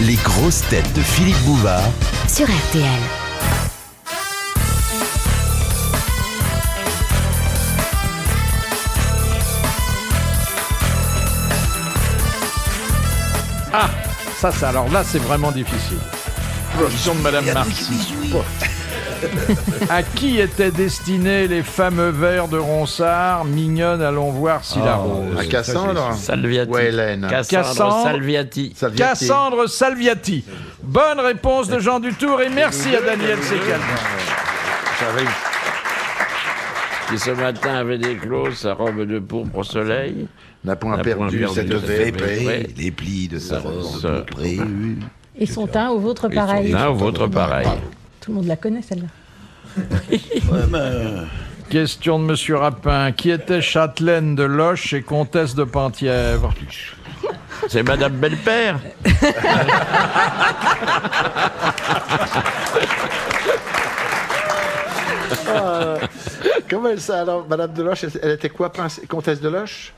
Les grosses têtes de Philippe Bouvard sur RTL. Ah, ça, alors là, c'est vraiment difficile. Question de Madame Marcy. À qui étaient destinés les fameux vers de Ronsard? Mignonne, allons voir si la rose. À Cassandre Salviati. ou à Hélène? Cassandre Salviati. Cassandre Salviati. Bonne réponse de Jean Dutour et merci à Daniel Sécal. Qui ce matin avait déclos sa robe de pourpre au soleil. N'a point N'a perdu point cette perdu cette vépée, vépée. les plis de sa robe Ça- prévue. Et son teint au vôtre pareil. L'un ou votre pareil. Tout le monde la connaît celle-là. Question de Monsieur Rapin. Qui était châtelaine de Loches et comtesse de Penthièvre? C'est Madame Belpère. Comment elle ça alors, Madame de Loche, elle était quoi, comtesse de Loche?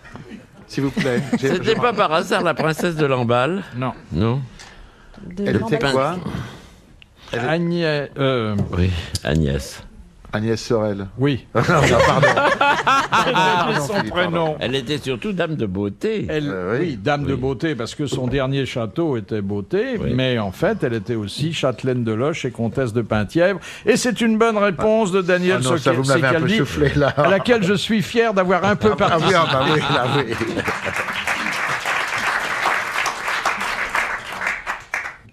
S'il vous plaît. C'était pas par hasard la princesse de Lamballe? Non. Non. Elle était quoi? Agnès. Oui, Agnès. Agnès Sorel. Oui. Non, pardon. Son Philippe, prénom. Elle était surtout dame de beauté. Elle, oui. oui, dame de beauté, parce que son dernier château était beauté, Oui. mais en fait, elle était aussi châtelaine de Loches et comtesse de Penthièvre. Et c'est une bonne réponse de Daniel Ah non, ça vous me l'avez un peu Secaldi, soufflé là. à laquelle je suis fier d'avoir un peu Ah participé. oui, ah bah oui, là oui.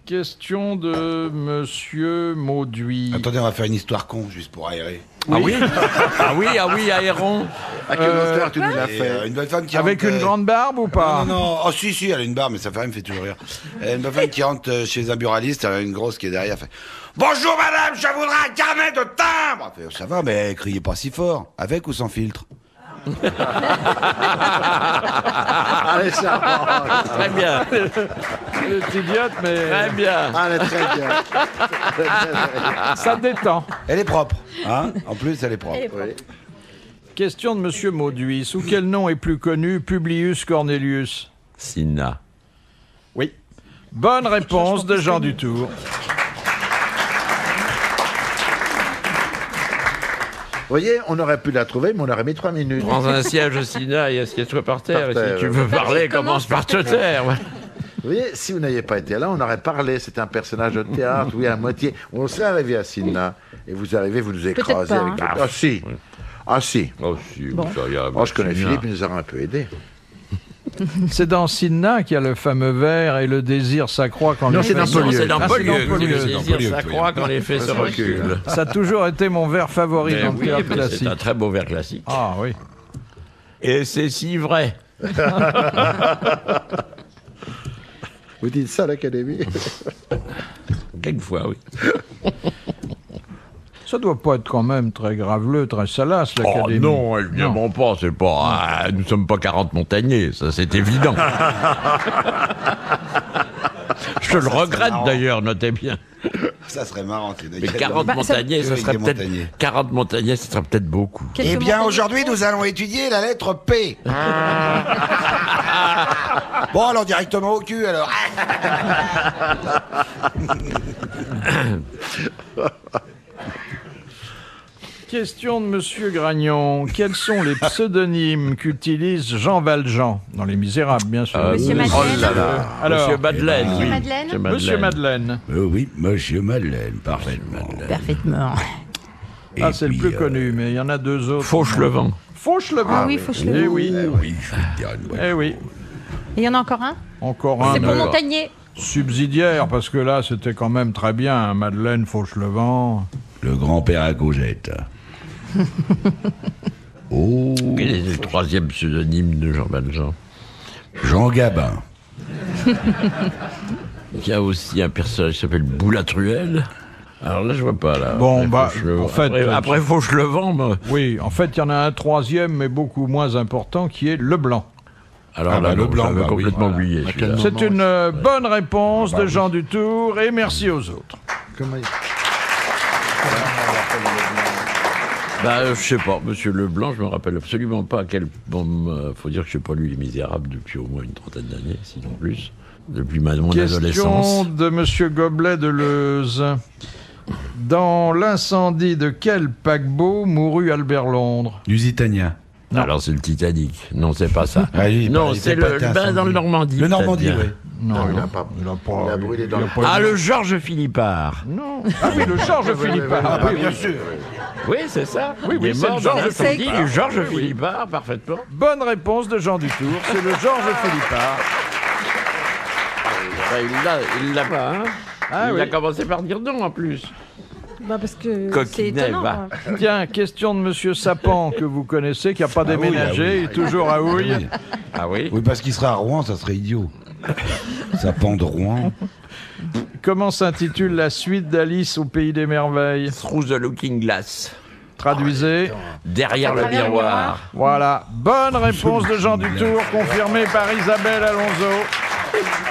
Question de Monsieur Mauduit. Attendez, on va faire une histoire con, juste pour aérer. Ah oui. Ah oui, Aéron. À quel auteur tu nous l'as Et, fait? une bonne femme qui Avec rentre, une grande barbe ou pas? Non, non, oh si, elle a une barbe, mais sa femme me fait toujours rire. Une bonne femme qui rentre chez un buraliste, elle a une grosse qui est derrière, fait « Bonjour madame, je voudrais un carnet de timbre !» Elle fait, ça va, mais criez pas si fort, avec ou sans filtre? Elle est charmante. Très bien. Elle est idiote, mais Très bien. Ah, elle est très bien. ça détend. Elle est propre, hein? En plus, elle est propre. Oui. Question de Monsieur Mauduit. Sous quel nom est plus connu Publius Cornelius? Sina. Oui. Bonne réponse de Jean Dutour. Vous voyez, on aurait pu la trouver, mais on aurait mis 3 minutes. Prends un siège au Sina et assieds-toi par terre. Par terre, Si tu ouais. veux parler, commence par te taire. Ouais. Vous voyez, si vous n'aviez pas été là, on aurait parlé. C'est un personnage de théâtre, oui, à moitié. On serait arrivé à Sina. Et vous arrivez, vous nous écrasez pas, avec hein. votre... Ah si. Ah si. Oh, si, Bon. ça y a- Oh, je connais Sina. Philippe, il nous aura un peu aidé. C'est dans Cinna qu'il y a le fameux vers et le désir s'accroît quand Non, les c'est faits dans Polieux. C'est dans Ah, c'est Polieux. dans Polieux. Le désir s'accroît quand les faits se reculent. Ça a toujours été mon vers favori Mais dans le oui, théâtre mais classique. c'est un très beau vers classique. Ah oui. Et c'est si vrai. Vous dites ça à l'Académie? Quelquefois, oui. Ça doit pas être quand même très graveleux, très salace, Oh l'Académie. non, évidemment pas. C'est pas. Nous sommes pas 40 montagnais, ça c'est évident. Je le regrette d'ailleurs, notez bien. Ça serait marrant. Mais 40 montagnais, ça Oui, serait des peut-être. montagnais. 40 montagnais, ça serait peut-être beaucoup. Eh bien, aujourd'hui, nous allons étudier la lettre P. Bon, alors directement au cul, alors. Question de Monsieur Gragnon. Quels sont les pseudonymes qu'utilise Jean Valjean? Dans Les Misérables, bien sûr. Monsieur Madeleine. Oh là là. Alors, Monsieur Madeleine. Monsieur oui. Madeleine. Monsieur Madeleine. Oui, monsieur Madeleine, parfaitement. Parfaitement. Ah, c'est le plus connu, mais il y en a deux autres. Fauchelevent. Fauchelevent. Ah oui, Fauchelevent. Eh oui. Oui, je vais te dire une bonne. Eh oui. Et il y en a encore un? Encore un C'est pour euh, Montagnier. subsidiaire, parce que là, c'était quand même très bien. hein, Madeleine, Fauchelevent. Le grand-père à Cogette. Oh, Quel est le troisième pseudonyme de Jean Valjean? Jean Gabin. Il y a aussi un personnage qui s'appelle Boulatruelle. Alors là, je vois pas, là. Bon, Après bah, Fauchelevent. en fait, Après Fauchelevent, bah, Oui, en fait, il y en a un troisième, mais beaucoup moins important, qui est Leblanc. alors Ah là, bah, non, Leblanc, j'avais bah oui, complètement voilà. oublié. À celui-là. quel C'est une bonne réponse bah de oui. Jean Dutour, et merci aux autres. Comment il... Bah, je sais pas, Monsieur Leblanc, je me rappelle absolument pas à quel... Bon, faut dire que je n'ai pas lu Les Misérables depuis au moins une trentaine d'années, sinon plus. Depuis mon Question adolescence. de Monsieur Goblet de Leuze. Dans l'incendie de quel paquebot mourut Albert Londres? Lusitania. Alors c'est le Titanic. Non, c'est pas ça. Ah, lui, non, il c'est fait pas le été bain dans incendié. le Normandie. Le Normandie, peut-être oui. bien. Non, il a pas. Il Il a brûlé dans il a le- pas Ah, eu- le Georges Philippard. Non. Ah oui, le Georges Philippard. Ah, Oui, bah, bien oui. sûr. Oui, c'est ça. Oui, oui, il est c'est mort le dans Georges l'incendie Philippard. du Georges Philippard, parfaitement. Bonne réponse de Jean Dutour. C'est le Georges Philippard. Il l'a pas, hein. Ah il oui. a commencé par dire non en plus. Bah parce que c'est Coquinet, étonnant. va. quoi. Tiens, question de Monsieur Sapin que vous connaissez, qui n'a pas déménagé, il est toujours à Houille. Oui. Ah oui. Oui, parce qu'il serait à Rouen, ça serait idiot. Ça pend de Rouen. Comment s'intitule la suite d'Alice au Pays des Merveilles? Through the Looking Glass. Traduisez. Derrière le travers le miroir. Voilà. Bonne réponse de Jean Dutour, confirmée par Isabelle Alonso.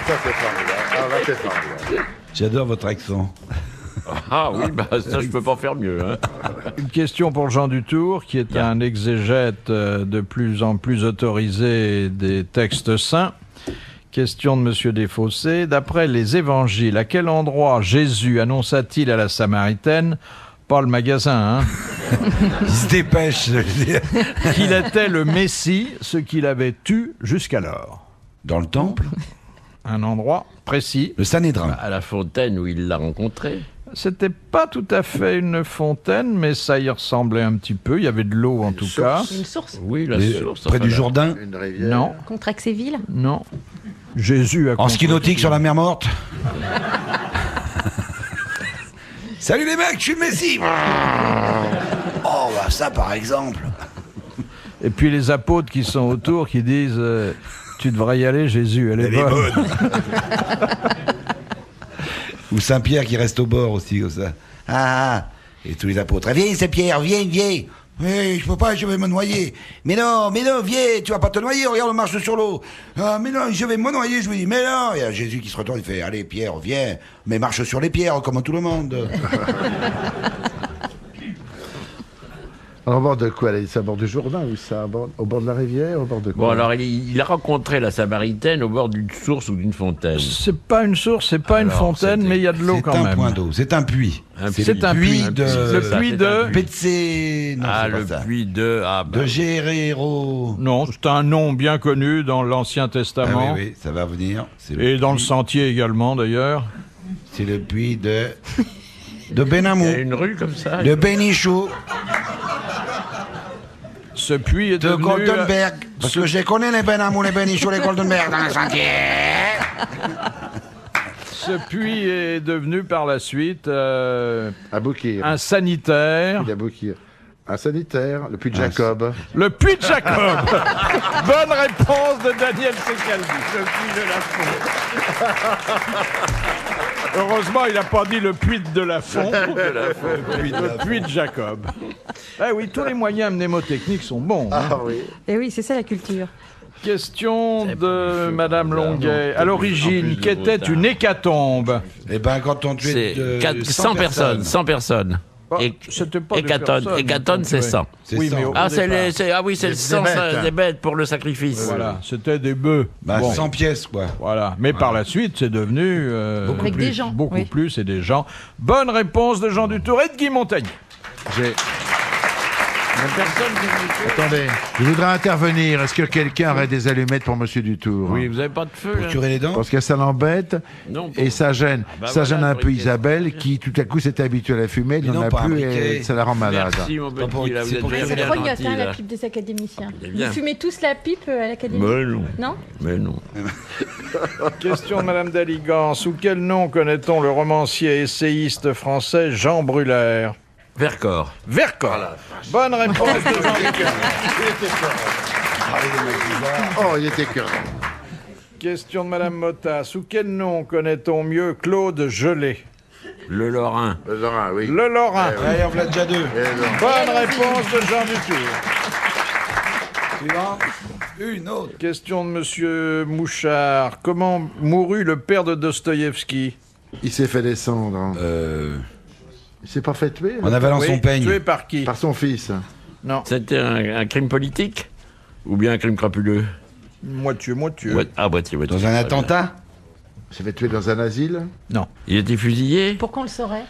Ça, c'est formidable. Ah, là, c'est formidable. J'adore votre accent. Ah oui, bah ça je peux pas faire mieux. Hein. Une question pour Jean Dutour, qui est un exégète de plus en plus autorisé des textes saints. Question de Monsieur Desfossés. D'après les évangiles, à quel endroit Jésus annonça-t-il à la Samaritaine, pas le magasin, hein, Il se dépêche, je veux dire. qu'il était le Messie, ce qu'il avait eu jusqu'alors? Dans le temple, Un endroit précis. le Sanhédrin. À la fontaine où il l'a rencontré. C'était pas tout à fait une fontaine, mais ça y ressemblait un petit peu. Il y avait de l'eau en tout cas. Une source Oui, la Les- source. près enfin, du la- Jourdain. Une rivière. Non, contre Axéville. non. Jésus a En ski contre- nautique sur la mer morte. Salut les mecs, je suis le Messie. Oh, bah ça par exemple. Et puis les apôtres qui sont autour qui disent tu devrais y aller, Jésus, elle est bonne. Ou Saint-Pierre qui reste au bord aussi, comme ça. Ah, et tous les apôtres. Ah, viens, Saint-Pierre, viens, viens. Oui, je peux pas, je vais me noyer. Mais non, viens, tu vas pas te noyer, regarde, on marche sur l'eau. Ah, mais non, je vais me noyer, je lui dis, mais non. Il y a Jésus qui se retourne, il fait, allez, Pierre, viens, mais marche sur les pierres, comme tout le monde. Alors, au bord de quoi? C'est à bord du Jourdain ou ça? Au bord de la rivière? Au bord de quoi? Bon, alors il a rencontré la Samaritaine au bord d'une source ou d'une fontaine. C'est pas une source, c'est pas une Alors, fontaine, c'était- mais il y a de l'eau quand C'est un même. point d'eau, c'est un puits. C'est un puits. de... Le ça, puits c'est de... un puits. Petsé... Non, Ah, c'est pas le ça. puits de... Ah, bah, De Guerrero. Non, c'est un nom bien connu dans l'Ancien Ah Testament. oui, ça va venir. C'est Et dans le puits- sentier également d'ailleurs. C'est le puits de il Benamou, y a une rue comme ça. de Benichou, Ce puits est de devenu... Goldenberg. Parce que je les connais, les Benamou, les Benichou, les Goldenberg dans le sentier. Ce puits est devenu par la suite À Boukir. un sanitaire. Il a Boukir. Un sanitaire, le puits de Jacob. Le puits de Jacob. Bonne réponse de Daniel Secaldi. Le puits de la Font. Heureusement, il n'a pas dit le puits de la Font. Le puits de Jacob. Eh oui, tous les moyens mnémotechniques sont bons. hein. Ah oui. Et oui, c'est ça la culture. Question de Madame Longuet. À En l'origine, plus de qu'était Bretagne. une hécatombe? Eh ben, quand on tuait C'est 100 personnes. 100 personnes. Et C'était pas des hécatonne, personnes, hécatonne, c'est ouais. 100. C'est Oui, 100. mais au Ah, c'est départ. ah oui, c'est le Des 100 bêtes. des bêtes pour le sacrifice. Voilà, c'était des bœufs. Bah, Bon. 100 pièces, quoi. Voilà. Mais par la suite, c'est devenu Avec des gens, beaucoup oui. plus et des gens. Bonne réponse de Jean Dutour et de Guy Montagnier. Attendez, je voudrais intervenir. Est-ce que quelqu'un aurait des allumettes pour Monsieur Dutour? Oui, vous avez pas de feu Pour là curer les dents. Parce que ça l'embête Non. et ça gêne. bah ça voilà, gêne un j'aurais peu été- Isabelle qui tout à coup s'était habituée à la fumée, il Mais n'en non, a pas un plus briquet. et ça la rend malade. Merci mon Pas pour- petit, là, vous c'est êtes pour bien, curer C'est bien grognotte, gentil, hein, la là. pub des académiciens. est bien. Vous fumez tous la pipe à l'académie? Mais non. Non? Mais non. Question de Madame Daligan. Sous quel nom connaît-on le romancier et essayiste français Jean Brulaire? Vercors. Vercors. Bonne réponse de Jean Dutour. Oh, il était cœur. Question de Madame Motta. Sous quel nom connaît-on mieux Claude Gelé? Le Lorrain. Laurent, oui. Le Lorrain. Allez, on voilà déjà deux. Bonne réponse de Jean Dutour. Suivant. Une autre. Question de Monsieur Mouchard. Comment mourut le père de Dostoïevski? Il s'est fait descendre. Il s'est pas fait tuer En avalant Oui, son peigne. tué par qui? par son fils. Non, C'était un crime politique ou bien un crime crapuleux moitié. Ouais, ah, moitié. Dans un attentat. s'est fait tuer dans un asile. Non. Il était fusillé? Pour qu'on le saurait.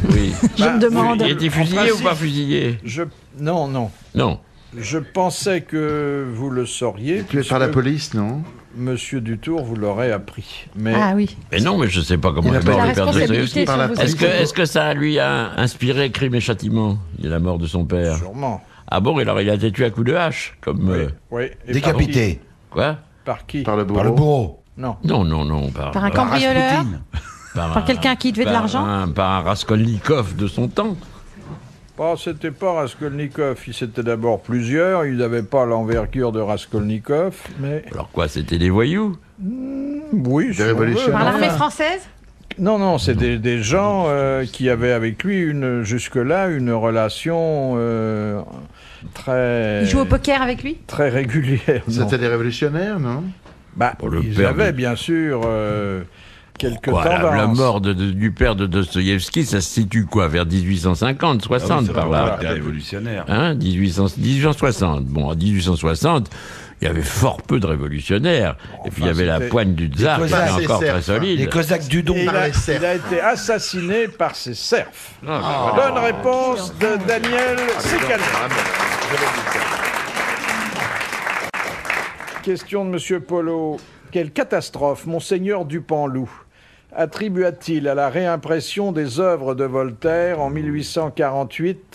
Oui. Je me demande. Il était fusillé ou pas fusillé? Non. Non. Je pensais que vous le sauriez. Tué par la police, non? Monsieur Dutour vous l'aurait appris. Mais Ah oui. Mais non, mais je sais pas comment Il a est pas mort La le père responsabilité Dostoïevski. sur la vos police. épaules. Est-ce que ça lui a inspiré Crime et Châtiment? Il y a la mort de son père. sûrement. Ah bon, alors il a été tué à coups de hache, comme... Oui. Et Décapité. Quoi? Par qui? Par le bourreau. Par le bourreau. Non. Non, Par un cambrioleur. Par quelqu'un qui devait de l'argent. Par un Raskolnikov de son temps. C'était pas Raskolnikov. Ils étaient d'abord plusieurs. Ils n'avaient pas l'envergure de Raskolnikov, mais... Alors quoi, c'était des voyous? Oui, si on veut. révolutionnaires. Par l'armée française. Non, c'est des gens qui avaient avec lui jusque-là une relation très... Il joue au poker avec lui. très régulière. non. C'était des révolutionnaires, non? Pour le Ils père avaient de- bien sûr quelques Quoi, la tendances. mort du père de Dostoïevski, ça se situe quoi? Vers 1850, 60 par là. Des révolutionnaires. Hein, 1860. Bon, en 1860, il y avait fort peu de révolutionnaires. Et puis il y avait la c'était- poigne du tsar qui Cosaques, était encore c'est très certes, solide. Les Cosaques du Don. Et il Par a, les serfs. il a été assassiné par ses serfs. Ah, Bonne réponse de Daniel Secaldi. Question de Monsieur Polo. Quelle catastrophe Monseigneur Dupanloup attribua-t-il à la réimpression des œuvres de Voltaire en 1848-49?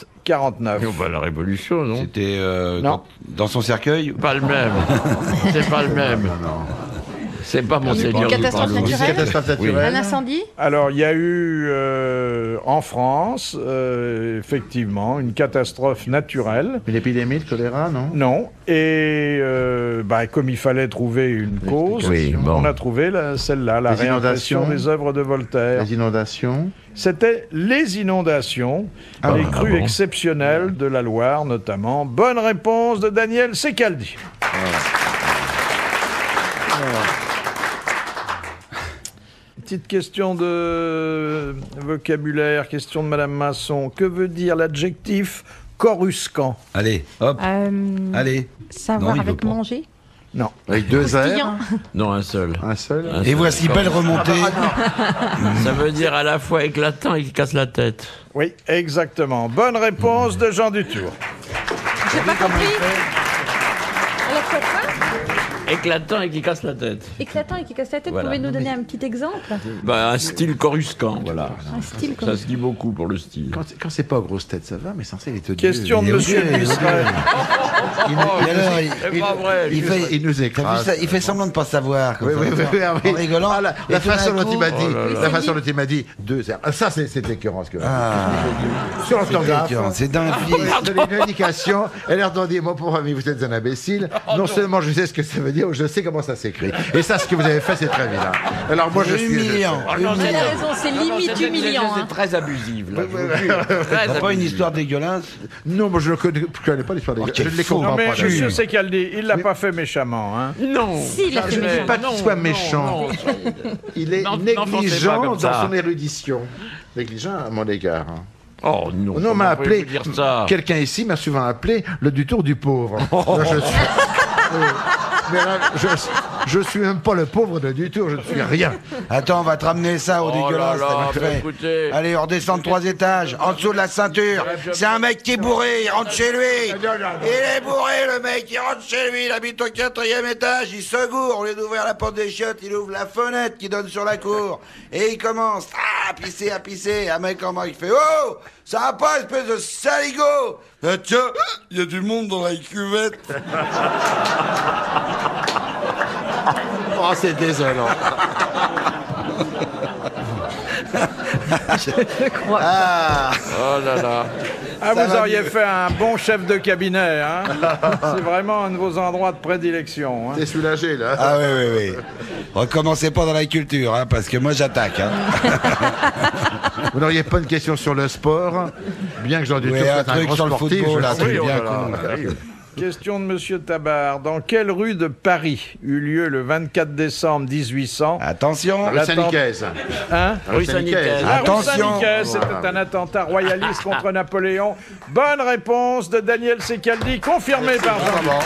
la révolution, non? C'était Non. dans son cercueil. Pas le même. C'est pas le même. C'est pas Monseigneur Une catastrophe Dupanloup. naturelle. Catastrophe Un naturelle. incendie. Alors, il y a eu en France, effectivement, une catastrophe naturelle. Une épidémie de choléra, non? Non. Et comme il fallait trouver une cause, Oui, bon. on a trouvé celle-là, la Les réimpression inondations. des œuvres de Voltaire. Les inondations. C'était les inondations, les crues bon. exceptionnelles de la Loire notamment. Bonne réponse de Daniel Secaldi. Petite question de vocabulaire, question de Madame Masson. Que veut dire l'adjectif coruscant? Allez, hop, allez. Savoir Non, il veut avec pas. manger. Non. Avec deux Croustillant. airs. Non, un seul. Un seul. Un Et seul. voici belle remontée. Ça veut dire à la fois éclatant et qui casse la tête. Oui, exactement. Bonne réponse de Jean Dutour. J'ai pas compris. À la fois quoi? Éclatant et qui casse la tête. Éclatant et qui casse la tête. Voilà. Pouvez-nous donner un petit exemple? Un style coruscant, voilà. Un style comme Ça se dit beaucoup pour le style. Quand c'est pas grosse tête, ça va, mais censé il est odieux. Question Il de est Monsieur odieux, il est Buisseret. Et alors, C'est pas vrai. Il nous t'as vu écrase. ça, il fait semblant de pas savoir. comme Oui, ça, oui, oui, oui, en oui. rigolant. Ah, la Et tout d'un façon dont coup- il m'a dit, là la façon dont il m'a dit deux airs. Ah, ça, c'est écœurant ce que Ah, sur l'orthographe. c'est d'un fil. Donner une indication, elle leur dit, mon pauvre ami, vous êtes un imbécile. Non seulement je sais ce que ça veut dire, je sais comment ça s'écrit. Et ça, ce que vous avez fait, c'est très vilain. Alors moi, je suis Humiliant. Vous avez raison, c'est limite humiliant. hein. très abusif. Là, T'as pas une histoire dégueulasse? Non, moi, je ne connais pas l'histoire des gars. Je ne les faux. Non comprends mais pas. Monsieur Secaldi, il l'a pas fait méchamment. Hein. Non. Si, il a fait Je ne dis méchant. pas qu'il soit méchant. Il est N'enfoncez pas négligent comme dans ça. son érudition. Négligent à mon égard. hein. Oh non. Non, on m'a comment pouvez-vous appelé. dire ça. Quelqu'un ici m'a souvent appelé le Dutour du pauvre. Là, je suis. Mais là, je suis même pas le pauvre de Dutour, je ne suis rien. Attends, on va te ramener ça au Oh dégueulasse. là là, t'as bien mais fait. écoutez. Allez, on redescend de 3 étages, en dessous de la ceinture. C'est un mec qui est bourré, il rentre chez lui. Il est bourré, le mec, il rentre chez lui, il habite au 4e étage, il se gourre. Au lieu d'ouvrir la porte des chiottes, il ouvre la fenêtre qui donne sur la cour. Et il commence à pisser, à pisser. Un mec en bas, il fait « Oh, ça va pas, espèce de saligo !» Ah, tiens, il y a du monde dans la cuvette. Oh, c'est désolant. Oh là là. Ah, Ça vous va auriez mieux. fait un bon chef de cabinet. Hein. C'est vraiment un de vos endroits de prédilection. Hein. T'es soulagé, là. Ah oui, oui, oui. Recommencez pas dans la culture, hein, parce que moi j'attaque. Hein. Vous n'auriez pas une question sur le sport, bien que Jean Dutour Oui, un soit un truc grand sur le sportif. football, je un sais. truc Oui, oh bien là là, con. oui. Question de Monsieur Tabar. Dans quelle rue de Paris eut lieu le 24 décembre 1800 Attention. Rue Saint-Nicaise. Hein Rue Saint-Nicaise. La rue Attention. Saint-Nicaise, c'était un attentat royaliste contre Napoléon. Bonne réponse de Daniel Secaldi, confirmé par Jean.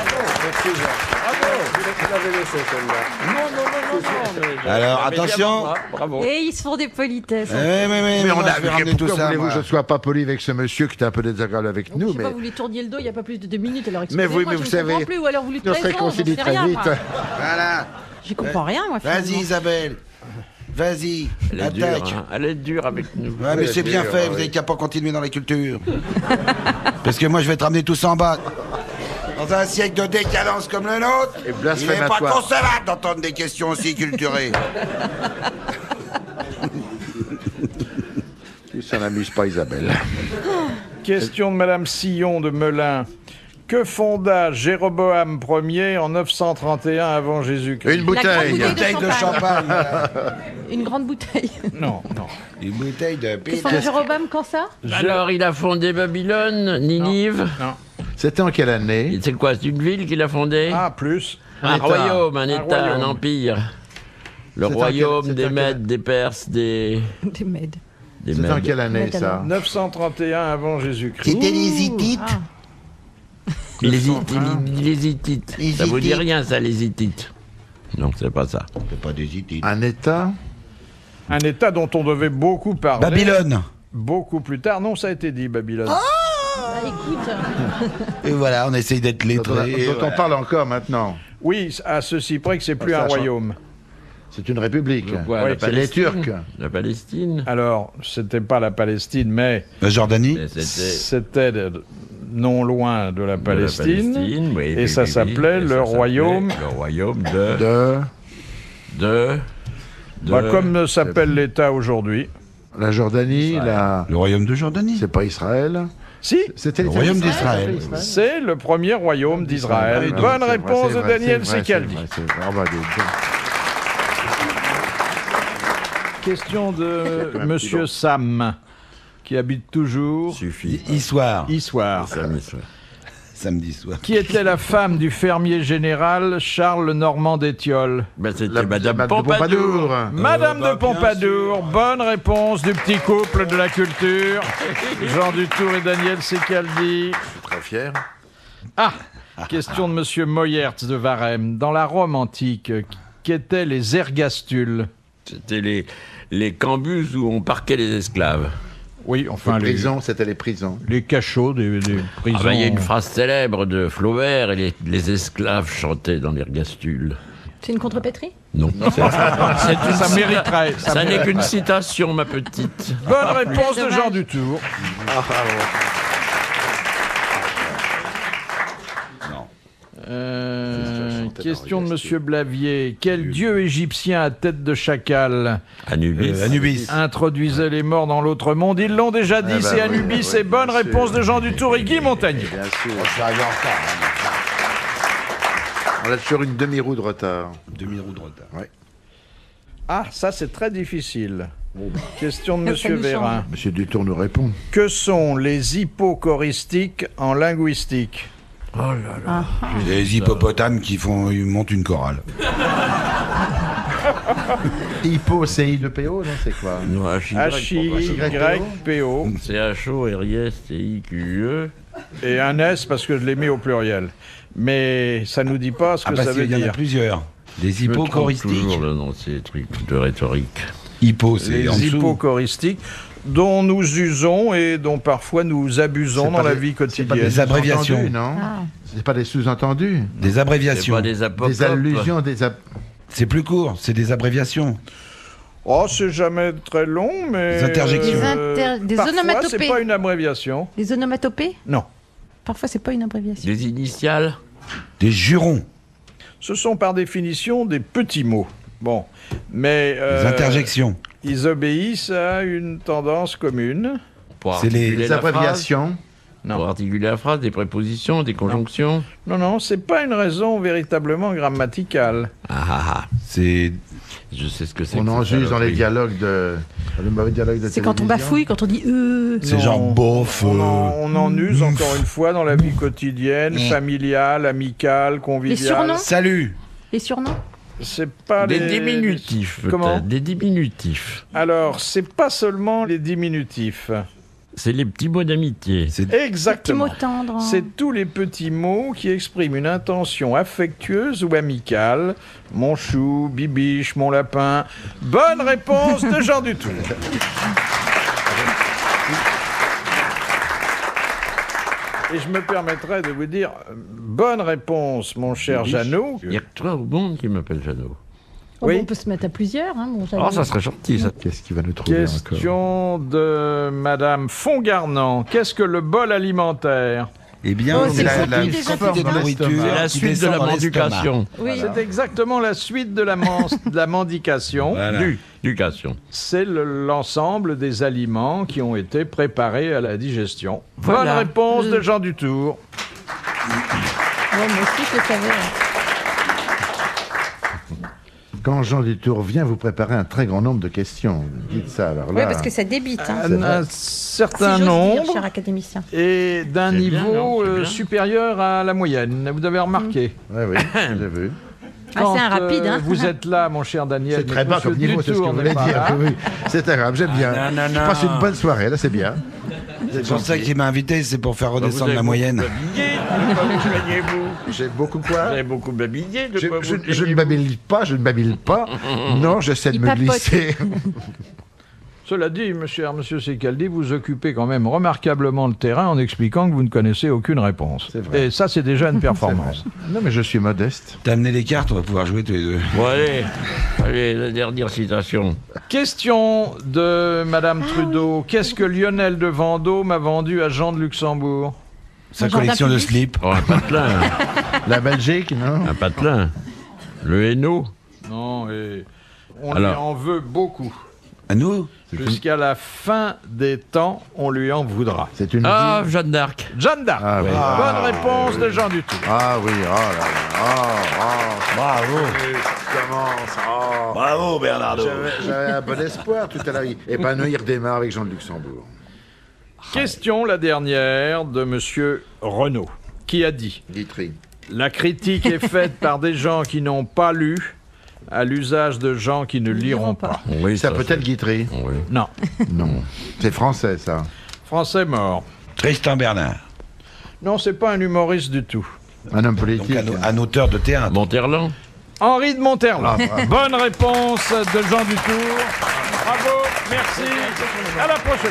Alors, attention. Bravo. Et ils se font des politesses. Mais Mais on a je vais ramener tout pourquoi ça. voulez-vous moi. que je ne sois pas poli avec ce monsieur qui était un peu désagréable avec Je nous, sais mais pas, vous lui tourniez le dos il n'y a pas plus de 2 minutes, alors Mais excusez-moi, oui, mais je vous ne savez, comprends plus, ou alors vous lui on se réconcilie très vite. Voilà. J'y comprends rien, moi, Vas-y, finalement. Isabelle. Vas-y. Elle est dure, Attaque. hein. Elle est dure avec nous. Ouais, mais c'est bien fait, vous n'avez qu'à pas continuer dans la culture. Parce que moi, je vais te ramener tout ça en bas. Dans un siècle de décadence comme le nôtre, Et il n'est blasphématoire. pas concevable d'entendre des questions aussi culturées. ça n'amuse pas Isabelle. Question de Madame Sillon de Melun. Que fonda Jéroboam Ier en 931 avant Jésus-Christ? Une bouteille. Une Bouteille de champagne. Une grande bouteille. Non, non. Une bouteille de Que font Jéroboam quand ça? Alors, il a fondé Babylone, Ninive. Non. C'était en quelle année? Et c'est quoi? C'est une ville qu'il a fondée? Ah, plus. un État. royaume, un État, royaume. un empire. Le C'est en royaume quel- des c'est en Mèdes, quel- des Perses, des Des Mèdes. C'était en Mèdes. quelle année, ça? 931 avant Jésus-Christ. C'était les Hittites. Ah. Les Hittites. Les Ça vous dit Hittites. rien, ça, les Hittites? Non, c'est pas ça. C'est pas des Hittites. Un État? Un État dont on devait beaucoup parler. Babylone. Beaucoup plus tard. Non, ça a été dit, Babylone. Bah, écoute, Et voilà, on essaye d'être Dont lettrés. on parle encore maintenant. Oui, à ceci près que c'est plus Ça un a changé. royaume. C'est une république. Quoi, Oui, la c'est les Palestine Turcs. La Palestine. Alors, c'était pas la Palestine, mais La Jordanie. Mais c'était c'était non loin de la Palestine. oui, et ça s'appelait le royaume- Le royaume De Bah, comme s'appelle l'État aujourd'hui. la Jordanie, Le royaume de Jordanie. c'est pas Israël. Si, C'était Le royaume d'Israël. c'est le premier royaume d'Israël. Ah oui, Bonne C'est vrai, réponse c'est de vrai, Daniel c'est vrai, Secaldi. c'est vrai, c'est vrai. Ah bah, dis donc. Question de un petit Monsieur lot. Sam, qui habite toujours Suffit. Histoire. Issoire. Samedi soir. Qui était la femme du fermier général Charles Normand d'Étiole? Ben, c'était La- Madame de Pompadour. Madame bah, de Pompadour, bonne réponse du petit couple de la culture. Jean Dutour et Daniel Secaldi. Très fier. Ah, question de Monsieur Moyertz de Varème. Dans la Rome antique, qu'étaient les ergastules? C'était les cambus où on parquait les esclaves. Oui, enfin, Les prisons, c'était les prisons. les cachots des prisons. Ah ben, il y a une phrase célèbre de Flaubert, et les esclaves chantaient dans l'ergastule. c'est une contrepétrie? Non. Ça mériterait. Ça n'est qu'une citation, ma petite. Bonne réponse de Dommage. Jean Dutour. Question de Monsieur Blavier. Quel dieu égyptien à tête de chacal Anubis. Anubis. introduisait les morts dans l'autre monde? Ils l'ont déjà dit, Eh ben c'est oui, Anubis. oui, Et bonne bien réponse sûr. de Jean Dutour et Guy Montagnier. Bien sûr. Je suis arrivé en retard. On a toujours une demi-roue de retard. Demi-roue de retard. Ah, ça c'est très difficile. Question de Monsieur nous Vérin. Monsieur Dutour nous répond. Que sont les hypocoristiques en linguistique? Les hippopotames ils montent une chorale. Hippo, C-I-2-P-O, non, c'est quoi? Non, H-I-Y-P-O. C-H-O-R-I-S-T-I-Q-E. Et un S parce que je l'ai mis au pluriel. Mais ça nous dit pas ce que Ah bah ça veut il y en a dire. plusieurs. Les Je me trompe hypocoristiques. toujours là, dans ces trucs de rhétorique. Hippo, c'est en Les dessous. hypocoristiques dont nous usons et dont parfois nous abusons C'est dans pas la des- vie C'est pas quotidienne. des abréviations. sous-entendus, non? Ah. C'est pas des sous-entendus. Des C'est abréviations. pas des apocopes. Des allusions, C'est plus court, c'est des abréviations. Oh, c'est jamais très long, mais... Des interjections. Des parfois, onomatopées. c'est pas une abréviation. Les onomatopées? Non. Parfois, c'est pas une abréviation. Des initiales. Des jurons. Ce sont par définition des petits mots. Bon, mais... Des interjections. Ils obéissent à une tendance commune. Pour C'est les articuler des la phrase. abréviations. Non. Pour articuler la phrase, des prépositions, des conjonctions. Non, non, c'est pas une raison véritablement grammaticale. Ah ah ah. C'est Je sais ce que c'est. On que en cette juge dans les saloperie. dialogues de Le mauvais dialogue de C'est quand on télévision. bafouille, quand on dit C'est Non. genre bof. On en use encore une fois dans la vie quotidienne, familiale, amicale, conviviale. Les surnoms Salut. Les surnoms C'est pas Des les diminutifs, Comment peut-être. Des diminutifs. Alors, c'est pas seulement les diminutifs. C'est les petits mots d'amitié. C'est Petit Exactement. mot tendre. C'est tous les petits mots qui expriment une intention affectueuse ou amicale. Mon chou, bibiche, mon lapin. Bonne réponse de Jean Dutour. Et je me permettrai de vous dire, bonne réponse, mon cher Bibiche. Jeannot. Il y a que toi au monde qui m'appelle Jeannot. Oh, Oui. On peut se mettre à plusieurs. Hein, bon, Oh, ça serait gentil, ça. Qu'est-ce qu'il va nous trouver encore? Question de Madame Fongarnant. Qu'est-ce que le bol alimentaire? Eh bien, Oh, c'est la le contenu des quantité de intestins. nourriture C'est la qui suite de descend la dans l'estomac. mendication. Oui. C'est exactement la suite de de la mendication. Voilà. L'éducation. C'est l'ensemble des aliments qui ont été préparés à la digestion. Voilà. Bonne réponse de Jean Dutour. Ouais, moi aussi, je le savais. Quand Jean Dutour vient, vous préparez un très grand nombre de questions. Dites ça, alors Oui, là... parce que ça débite. Hein. Un Si certain j'ose dire, nombre cher académicien. et d'un C'est bien, niveau non, c'est bien. supérieur à la moyenne. Vous avez remarqué. Oui, oui, j'ai vu. Ah, c'est un rapide. Hein. Vous êtes là, mon cher Daniel. C'est mais très bas Monsieur comme niveau, c'est ce que Dutour vous n'est voulez pas dire. là. Oui, c'est agréable, j'aime bien. Ah, non, non, Je non. passe une bonne soirée, là, c'est bien. C'est pour ça qu'il m'a invité, c'est pour faire redescendre la moyenne. J'ai beaucoup Vous quoi avez beaucoup babillé de quoi vous je ne babille pas, je ne babille pas. Non, j'essaie de Il me papote. glisser. Cela dit, monsieur Secaldi, vous occupez quand même remarquablement le terrain en expliquant que vous ne connaissez aucune réponse. C'est vrai. Et ça, c'est déjà une performance. Non, mais je suis modeste. T'as amené les cartes, on va pouvoir jouer tous les deux. Bon, allez, la dernière citation. Question de Madame Trudeau. Qu'est-ce que Lionel de Vendôme a vendu à Jean de Luxembourg? Sa Un jardin collection de public. slips. Oh, un patelin. La Belgique, non? Un patelin. Le Hainaut. Non, et on Alors. lui en veut beaucoup. À nous? Jusqu'à la fin des temps, on lui en voudra. C'est une Ah, ville. Jeanne d'Arc. Jeanne d'Arc. Ah, oui. Bonne réponse de Jean Dutour. Ah oui, oh là là. Bravo. Commence. Oh. Bravo, Bernardo. J'avais un bon espoir tout à l'heure. Épanoui redémarre avec Jean de Luxembourg. Question, la dernière, de Monsieur Renaud, qui a dit Guitry. « La critique est faite par des gens qui n'ont pas lu, à l'usage de gens qui ne liront pas. Oui, Ça peut c'est- être Guitry. Oui. » Non. Non. C'est français, ça. Français mort. Tristan Bernard. Non, c'est pas un humoriste du tout. Un homme Donc politique. un auteur de théâtre. Monterland. Henri de Monterland. Ah, bravo. Bonne réponse de Jean Dutour. Bravo, merci. À la prochaine.